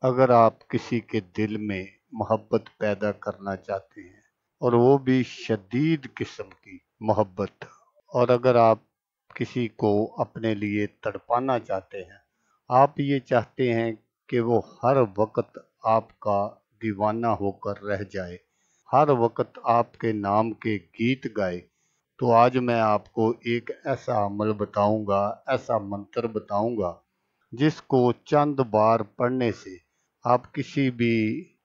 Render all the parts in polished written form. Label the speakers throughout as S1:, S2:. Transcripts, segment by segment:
S1: अगर आप किसी के दिल में मोहब्बत पैदा करना चाहते हैं और वो भी शदीद किस्म की मोहब्बत, और अगर आप किसी को अपने लिए तड़पाना चाहते हैं, आप ये चाहते हैं कि वो हर वक्त आपका दीवाना होकर रह जाए, हर वक्त आपके नाम के गीत गाए, तो आज मैं आपको एक ऐसा अमल बताऊंगा, ऐसा मंत्र बताऊंगा जिसको चंद बार पढ़ने से आप किसी भी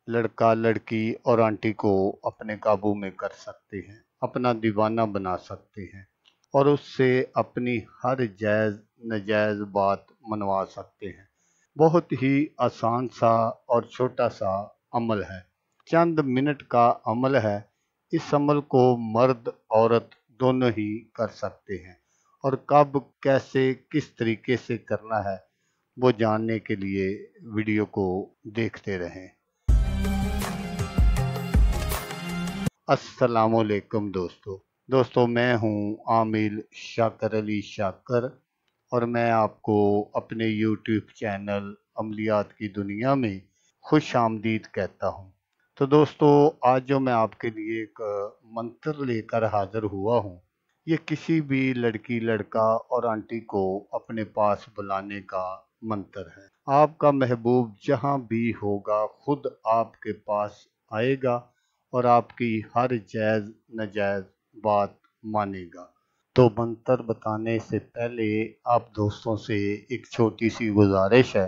S1: लड़का लड़की और आंटी को अपने काबू में कर सकते हैं, अपना दीवाना बना सकते हैं और उससे अपनी हर जायज़ नाजायज़ बात मनवा सकते हैं। बहुत ही आसान सा और छोटा सा अमल है, चंद मिनट का अमल है। इस अमल को मर्द औरत दोनों ही कर सकते हैं और कब कैसे किस तरीके से करना है वो जानने के लिए वीडियो को देखते रहें। अस्सलामुअलैकुम दोस्तों, मैं हूं आमिल शाकर अली शाकर और मैं आपको अपने यूट्यूब चैनल अमलियात की दुनिया में खुश आमदीद कहता हूं। तो दोस्तों, आज जो मैं आपके लिए एक मंत्र लेकर हाजिर हुआ हूं, ये किसी भी लड़की लड़का और आंटी को अपने पास बुलाने का मंत्र है। आपका महबूब जहां भी होगा खुद आपके पास आएगा और आपकी हर जायज़ नाजायज़ बात मानेगा। तो मंत्र बताने से पहले आप दोस्तों से एक छोटी सी गुजारिश है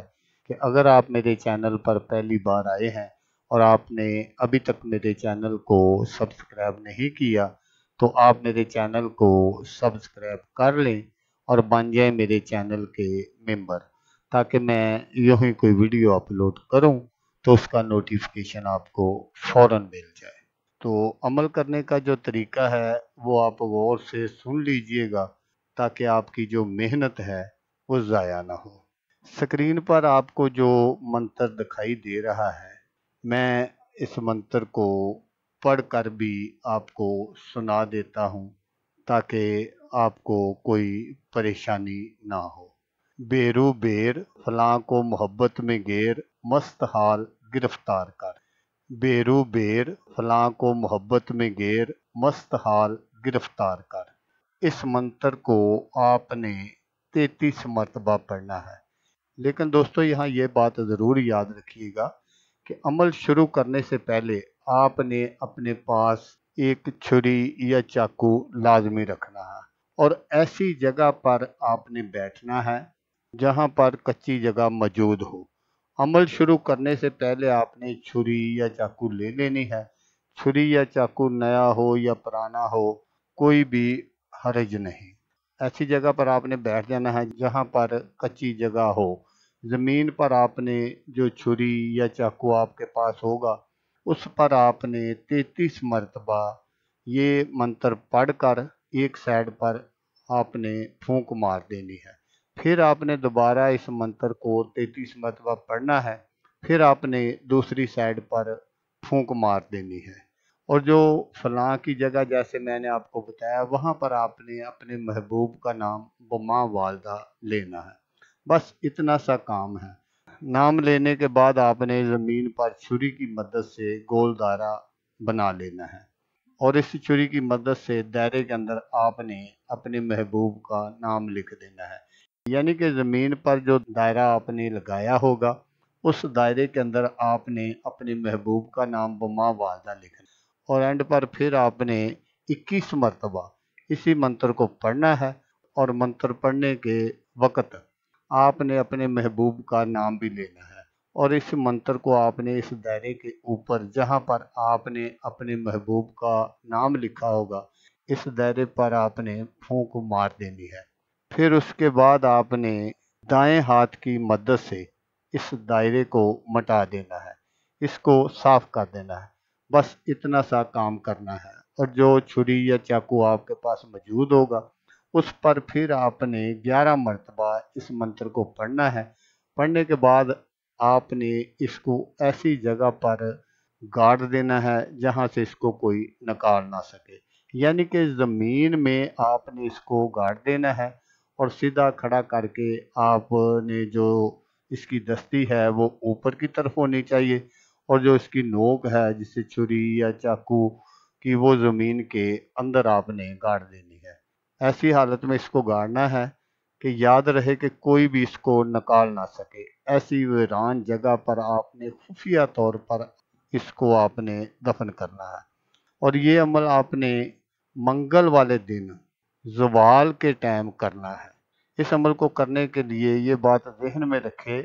S1: कि अगर आप मेरे चैनल पर पहली बार आए हैं और आपने अभी तक मेरे चैनल को सब्सक्राइब नहीं किया, तो आप मेरे चैनल को सब्सक्राइब कर लें और बन जाए मेरे चैनल के मेंबर, ताकि मैं यूं ही कोई वीडियो अपलोड करूं तो उसका नोटिफिकेशन आपको फ़ौरन मिल जाए। तो अमल करने का जो तरीका है वो आप गौर से सुन लीजिएगा, ताकि आपकी जो मेहनत है वो ज़ाया ना हो। स्क्रीन पर आपको जो मंत्र दिखाई दे रहा है, मैं इस मंत्र को पढ़कर भी आपको सुना देता हूँ ताकि आपको कोई परेशानी ना हो। बेरू बेर फलां को मोहब्बत में घेर, मस्त हाल गिरफ्तार कर। बेरू बेर फलां को मोहब्बत में घेर, मस्त हाल गिरफ्तार कर। इस मंत्र को आपने 33 मरतबा पढ़ना है। लेकिन दोस्तों, यहाँ ये बात ज़रूर याद रखिएगा कि अमल शुरू करने से पहले आपने अपने पास एक छुरी या चाकू लाजमी रखना है और ऐसी जगह पर आपने बैठना है जहाँ पर कच्ची जगह मौजूद हो। अमल शुरू करने से पहले आपने छुरी या चाकू ले लेनी है। छुरी या चाकू नया हो या पुराना हो, कोई भी हर्ज नहीं। ऐसी जगह पर आपने बैठ जाना है जहाँ पर कच्ची जगह हो। ज़मीन पर आपने जो छुरी या चाकू आपके पास होगा उस पर आपने 33 मरतबा ये मंत्र पढ़कर एक साइड पर आपने फूंक मार देनी है। फिर आपने दोबारा इस मंत्र को 33 मरतबा पढ़ना है। फिर आपने दूसरी साइड पर फूंक मार देनी है और जो फलां की जगह जैसे मैंने आपको बताया वहाँ पर आपने अपने महबूब का नाम बमा वालदा लेना है। बस इतना सा काम है। नाम लेने के बाद आपने ज़मीन पर छुरी की मदद से गोल दायरा बना लेना है और इस छुरी की मदद से दायरे के अंदर आपने अपने महबूब का नाम लिख देना है। यानी कि ज़मीन पर जो दायरा आपने लगाया होगा उस दायरे के अंदर आपने अपने महबूब का नाम बमा वालदा लिखना और एंड पर फिर आपने 21 मरतबा इसी मंत्र को पढ़ना है और मंत्र पढ़ने के वक्त आपने अपने महबूब का नाम भी लेना है और इस मंत्र को आपने इस दायरे के ऊपर जहां पर आपने अपने महबूब का नाम लिखा होगा इस दायरे पर आपने फूंक मार देनी है। फिर उसके बाद आपने दाएं हाथ की मदद से इस दायरे को मिटा देना है, इसको साफ कर देना है। बस इतना सा काम करना है और जो छुरी या चाकू आपके पास मौजूद होगा उस पर फिर आपने 11 मरतबा इस मंत्र को पढ़ना है। पढ़ने के बाद आपने इसको ऐसी जगह पर गाड़ देना है जहां से इसको कोई निकाल ना सके। यानी कि ज़मीन में आपने इसको गाड़ देना है और सीधा खड़ा करके आपने जो इसकी दस्ती है वो ऊपर की तरफ होनी चाहिए, और जो इसकी नोक है जिससे छुरी या चाकू की, वो ज़मीन के अंदर आपने गाड़ देनी है। ऐसी हालत में इसको गाड़ना है कि याद रहे कि कोई भी इसको निकाल ना सके। ऐसी वीरान जगह पर आपने खुफिया तौर पर इसको आपने दफन करना है। और ये अमल आपने मंगल वाले दिन ज़वाल के टाइम करना है। इस अमल को करने के लिए ये बात ज़हन में रखें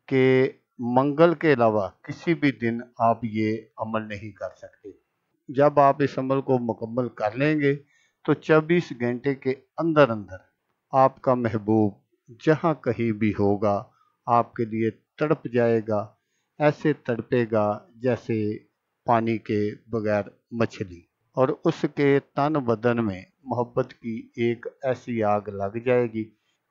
S1: कि मंगल के अलावा किसी भी दिन आप ये अमल नहीं कर सकते। जब आप इस अमल को मुकम्मल कर लेंगे तो 24 घंटे के अंदर अंदर आपका महबूब जहाँ कहीं भी होगा आपके लिए तड़प जाएगा, ऐसे तड़पेगा जैसे पानी के बगैर मछली, और उसके तन बदन में मोहब्बत की एक ऐसी आग लग जाएगी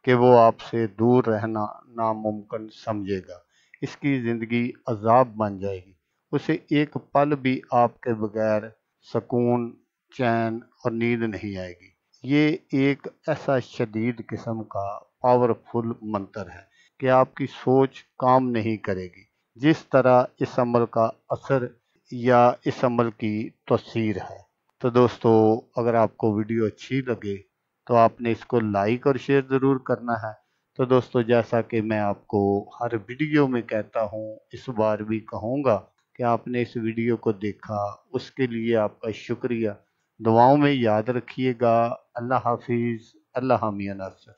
S1: कि वो आपसे दूर रहना नामुमकिन समझेगा। इसकी ज़िंदगी अजाब बन जाएगी। उसे एक पल भी आपके बगैर सुकून, चैन और नींद नहीं आएगी। ये एक ऐसा शदीद किस्म का पावरफुल मंत्र है कि आपकी सोच काम नहीं करेगी। जिस तरह इस अमल का असर या इस अमल की तस्वीर है। तो दोस्तों, अगर आपको वीडियो अच्छी लगे तो आपने इसको लाइक और शेयर ज़रूर करना है। तो दोस्तों, जैसा कि मैं आपको हर वीडियो में कहता हूँ, इस बार भी कहूँगा कि आपने इस वीडियो को देखा, उसके लिए आपका शुक्रिया। दुआओं में याद रखिएगा। अल्लाह हाफिज़। अल्लाह मियां नासिर।